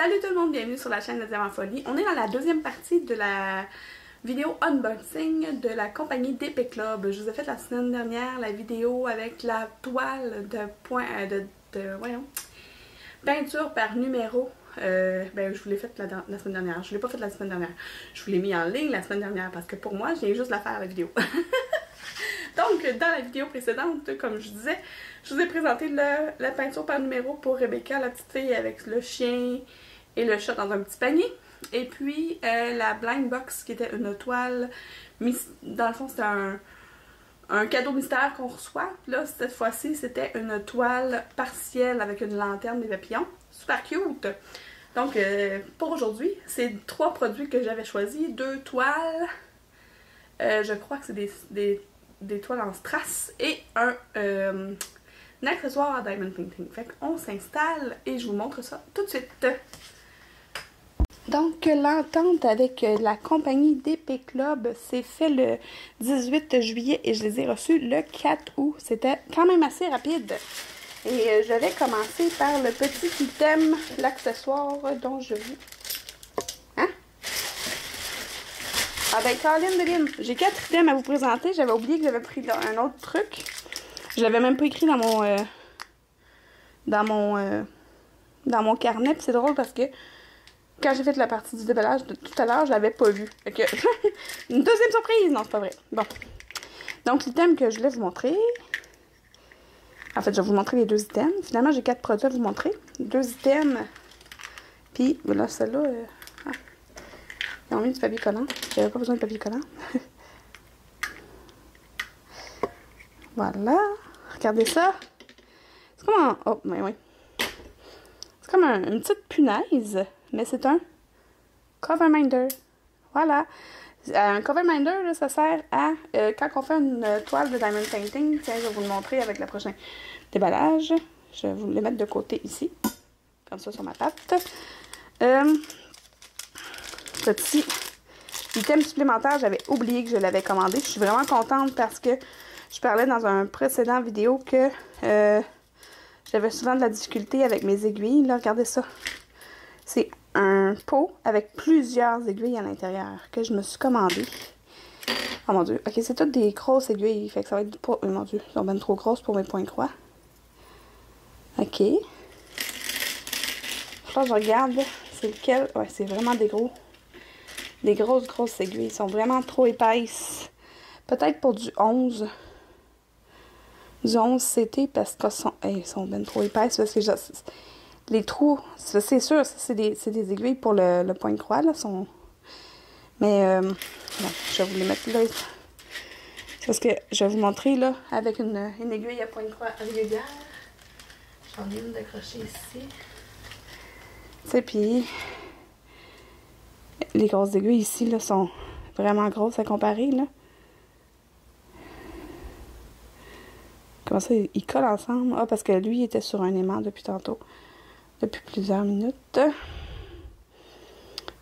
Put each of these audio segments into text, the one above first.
Salut tout le monde, bienvenue sur la chaîne de Diamant Folie. On est dans la deuxième partie de la vidéo unboxing de la compagnie DP Club. Je vous ai fait la semaine dernière la vidéo avec la toile de peinture par numéro. Je vous l'ai faite la semaine dernière. Je ne l'ai pas faite la semaine dernière. Je vous l'ai mis en ligne la semaine dernière parce que pour moi, je viens juste la faire la vidéo. Donc, dans la vidéo précédente, comme je disais, je vous ai présenté la peinture par numéro pour Rebecca, la petite fille avec le chien et le chat dans un petit panier. Et puis, la blind box qui était une toile, dans le fond, c'était un cadeau mystère qu'on reçoit. Là, cette fois-ci, c'était une toile partielle avec une lanterne des papillons. Super cute! Donc, pour aujourd'hui, c'est 3 produits que j'avais choisis. 2 toiles. Je crois que c'est des toiles en strass et un accessoire à diamond painting. Fait qu'on s'installe et je vous montre ça tout de suite. Donc, l'entente avec la compagnie DP Club s'est fait le 18 juillet et je les ai reçus le 4 août. C'était quand même assez rapide. Et je vais commencer par le petit item, l'accessoire dont je vous... Hein? Ah ben, Caroline Deline, j'ai 4 items à vous présenter. J'avais oublié que j'avais pris un autre truc. Je l'avais même pas écrit dans mon carnet. Puis c'est drôle parce que quand j'ai fait la partie du déballage de tout à l'heure, je l'avais pas vu. Fait que une deuxième surprise! Non, c'est pas vrai. Bon. Donc, l'item que je voulais vous montrer... En fait, je vais vous montrer les 2 items. Finalement, j'ai 4 produits à vous montrer. 2 items. Puis, voilà, celle-là... Ils ont mis du papier collant. J'avais pas besoin de papier collant. Voilà. Regardez ça. C'est comme un... Oh, mais oui. C'est comme une petite punaise. Mais c'est un cover minder. Voilà. Un cover minder, là, ça sert à... quand on fait une toile de diamond painting, tiens, je vais vous le montrer avec le prochain déballage. Je vais vous le mettre de côté ici. Comme ça, sur ma table. Petit item supplémentaire, j'avais oublié que je l'avais commandé. Je suis vraiment contente parce que je parlais dans un précédent vidéo que j'avais souvent de la difficulté avec mes aiguilles. Là, regardez ça. C'est un pot avec plusieurs aiguilles à l'intérieur que je me suis commandé. Oh mon dieu. Ok, c'est toutes des grosses aiguilles. Fait que ça va être pas... Oh mon dieu, elles sont bien trop grosses pour mes points croix. Ok. Je pense que je regarde. C'est lequel? Ouais, c'est vraiment des gros... Des grosses aiguilles. Elles sont vraiment trop épaisses. Peut-être pour du 11. Du 11 CT parce qu'elles sont bien trop épaisses. Parce que les trous, c'est sûr, c'est des aiguilles pour le point de croix. Là, mais bon, je vais vous les mettre là. Parce que je vais vous montrer là avec une aiguille à point de croix régulière. J'en ai une d'accrocher ici. Tu sais, puis... Les grosses aiguilles ici, là, sont vraiment grosses à comparer, là. Comment ça, ils collent ensemble? Ah, parce que lui, il était sur un aimant depuis tantôt. Depuis plusieurs minutes.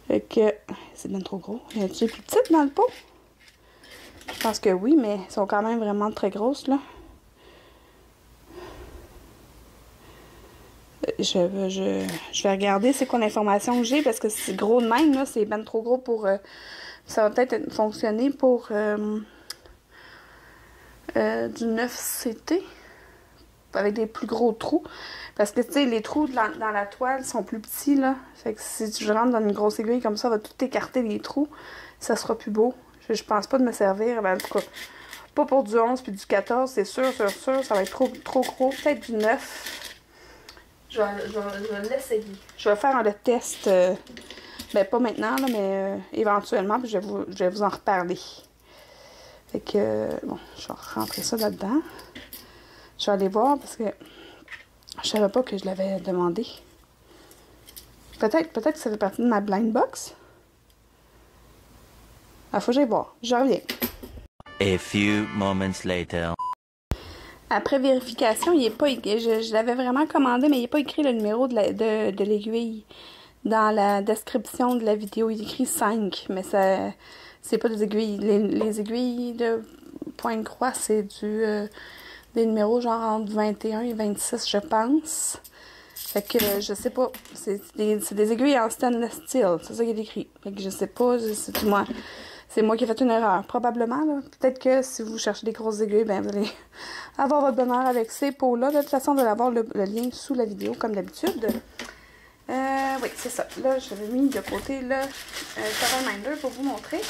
Fait que, c'est bien trop gros. Y a-t-il plus petite dans le pot? Je pense que oui, mais elles sont quand même vraiment très grosses, là. Je vais regarder c'est quoi l'information que j'ai parce que c'est gros de même, là, c'est ben trop gros pour... ça va peut-être fonctionner pour du 9 CT avec des plus gros trous. Parce que, tu sais, les trous dans la toile sont plus petits, là. Fait que si tu rentres dans une grosse aiguille comme ça, ça va tout écarter les trous. Ça sera plus beau. Je pense pas de me servir, ben, en tout cas, pas pour du 11 puis du 14, c'est sûr, ça va être trop gros. Peut-être du 9. Je vais l'essayer. Je vais faire le test, ben pas maintenant, là, mais éventuellement, puis je vais vous en reparler. Fait que, bon, je vais rentrer ça là-dedans. Je vais aller voir parce que je savais pas que je l'avais demandé. Peut-être que ça fait partie de ma blind box. Ah, faut que j'aille voir. Je reviens. A few moments later. Après vérification, il est pas je l'avais vraiment commandé, mais il n'est pas écrit le numéro de l'aiguille dans la description de la vidéo. Il est écrit 5, mais ça c'est pas des aiguilles. Les aiguilles de point de croix, c'est des numéros genre entre 21 et 26, je pense. Fait que je sais pas. C'est des aiguilles en stainless steel. C'est ça qui est écrit. Fait que je sais pas. C'est moi qui ai fait une erreur. Probablement, là. Peut-être que si vous cherchez des grosses aiguilles, ben vous allez avoir votre bonheur avec ces pots-là. De toute façon, vous allez avoir le lien sous la vidéo, comme d'habitude. Oui, c'est ça. Là, j'avais mis de côté le Cover Minder pour vous montrer.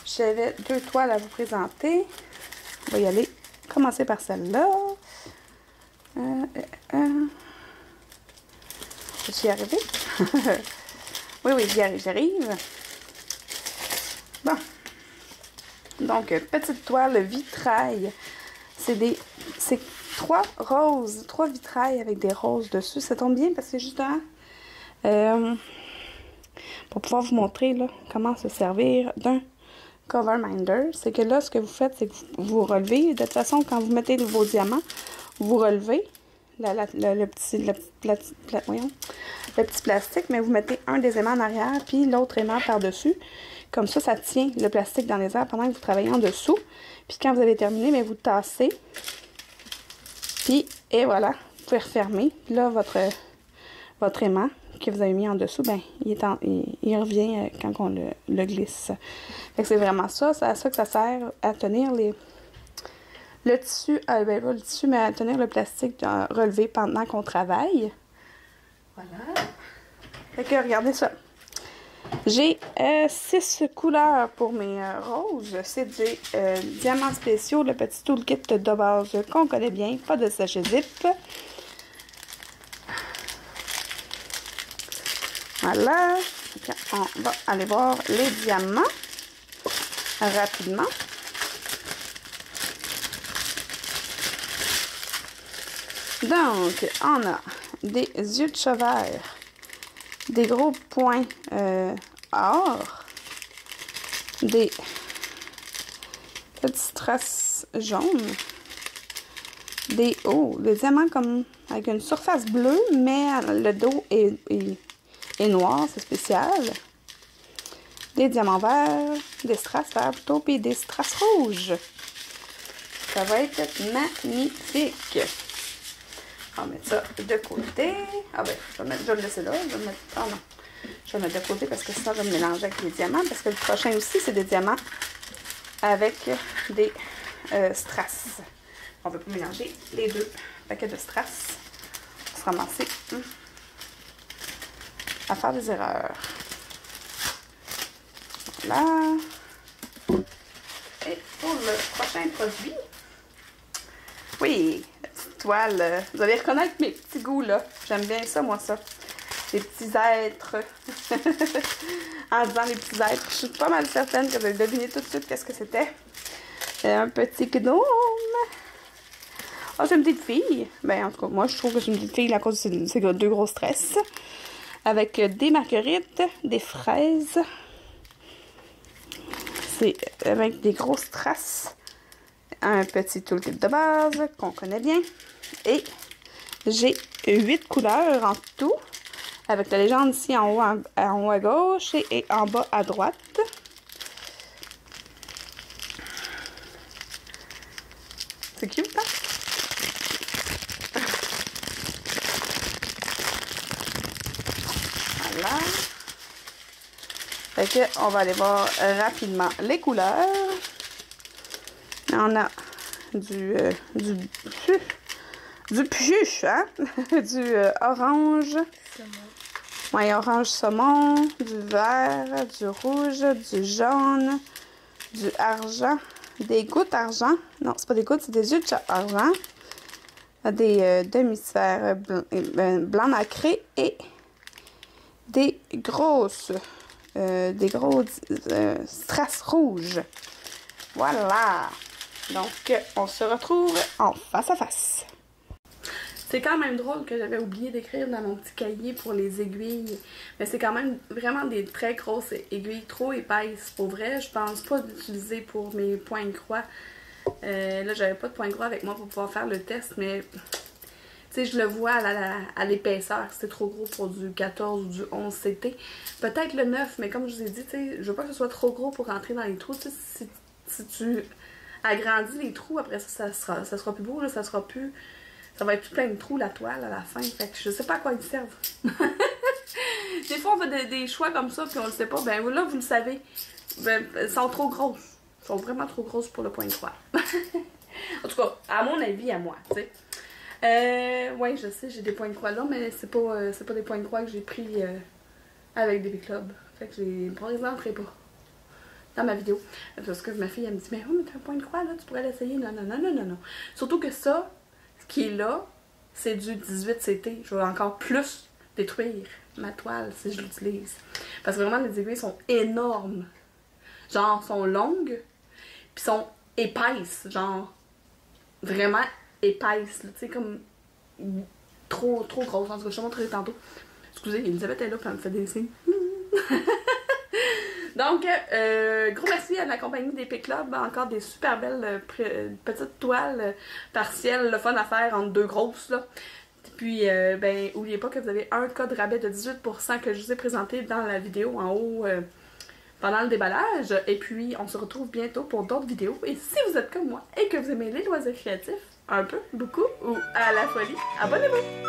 J'avais 2 toiles à vous présenter. On va y aller. Commencer par celle-là. Je suis arrivée. Oui, j'arrive. Bon. Donc, petite toile vitrail. C'est 3 roses, 3 vitrails avec des roses dessus. Ça tombe bien parce que justement, pour pouvoir vous montrer là, comment se servir d'un Cover Minder, c'est que là, ce que vous faites, c'est que vous relevez. De toute façon, quand vous mettez vos diamants, vous relevez le petit plastique, mais vous mettez un des aimants en arrière, puis l'autre aimant par-dessus. Comme ça, ça tient le plastique dans les airs pendant que vous travaillez en dessous. Puis quand vous avez terminé, bien, vous tassez. Puis, et voilà, vous pouvez refermer. Puis là, votre aimant que vous avez mis en dessous, ben, il revient quand on le glisse. Fait que c'est vraiment ça. C'est à ça que ça sert, à tenir le tissu, pas le tissu, mais à tenir le plastique relevé pendant qu'on travaille. Voilà. Fait que regardez ça. J'ai 6 couleurs pour mes roses. C'est des diamants spéciaux, le petit toolkit de base qu'on connaît bien, pas de sachet zip. Voilà. On va aller voir les diamants rapidement. Donc, on a des yeux de chat vert, des gros points or, des petites traces jaunes, des diamants comme avec une surface bleue, mais le dos est noir, c'est spécial. Des diamants verts, des strass verts plutôt, puis des strass rouges. Ça va être magnifique. On va mettre ça de côté. Ah ben, je vais le laisser là. Je vais le mettre de côté parce que sinon je vais me mélanger avec les diamants. Parce que le prochain aussi, c'est des diamants avec des strass. On ne veut pas mélanger les 2 paquets de strass. On va se ramasser à faire des erreurs. Voilà. Et pour le prochain produit, oui, la petite toile. Vous allez reconnaître mes petits goûts, là. J'aime bien ça, moi, ça. Les petits êtres. En disant les petits êtres. Je suis pas mal certaine que vous allez deviner tout de suite qu'est-ce que c'était. Un petit gnome. Oh, c'est une petite fille. Ben, en tout cas, moi, je trouve que c'est une petite fille à cause de ces 2 grosses tresses. Avec des marguerites, des fraises. C'est avec des grosses traces. Un petit toolkit de base qu'on connaît bien. Et j'ai 8 couleurs en tout. Avec la légende ici en haut à gauche et en bas à droite. C'est cute, hein? Voilà. Fait que on va aller voir rapidement les couleurs. On a du puce, hein? Du orange. Oui, orange saumon, du vert, du rouge, du jaune, du argent, des gouttes argent. Non, c'est pas des gouttes, c'est des yeux de chat argent. Des demi-sphères blanc nacré et des gros strass rouges. Voilà. Donc, on se retrouve en face à face. C'est quand même drôle que j'avais oublié d'écrire dans mon petit cahier pour les aiguilles. Mais c'est quand même vraiment des très grosses aiguilles, trop épaisses. Pour vrai, je pense pas d'utiliser pour mes points de croix. Là, j'avais pas de points de croix avec moi pour pouvoir faire le test, mais tu sais, je le vois à l'épaisseur. C'est trop gros pour du 14 ou du 11 CT. Peut-être le 9, mais comme je vous ai dit, tu sais, je veux pas que ce soit trop gros pour rentrer dans les trous. Tu sais, si tu agrandis les trous, après ça sera plus beau, là, ça sera ça va être tout plein de trous la toile à la fin, fait que je sais pas à quoi ils servent. Des fois on fait des choix comme ça puis on le sait pas, ben là vous le savez, ben, elles sont trop grosses, elles sont vraiment trop grosses pour le point de croix. En tout cas, à mon avis, à moi, tu sais. Ouais, je sais, j'ai des points de croix là, mais c'est pas des points de croix que j'ai pris avec Baby Club. Fait que je les présenterai pas dans ma vidéo. Parce que ma fille, elle me dit, mais oh, mais t'as un point de croix là, tu pourrais l'essayer. Non, non, non, non, non, non. Surtout que ça, ce qui est là, c'est du 18CT. Je vais encore plus détruire ma toile si je l'utilise. Parce que vraiment, les aiguilles sont énormes. Genre, sont longues, puis sont épaisses. Genre, vraiment épaisses. Tu sais, comme trop grosses. En tout cas, je te montrerai tantôt. Excusez, Elisabeth est là, puis elle me fait des signes. Donc, gros merci à la compagnie d'Epic Club. Encore des super belles petites toiles partielles, le fun à faire entre deux grosses, là. Puis, ben, n'oubliez pas que vous avez un code rabais de 18% que je vous ai présenté dans la vidéo en haut pendant le déballage. Et puis, on se retrouve bientôt pour d'autres vidéos. Et si vous êtes comme moi et que vous aimez les loisirs créatifs, un peu, beaucoup ou à la folie, abonnez-vous!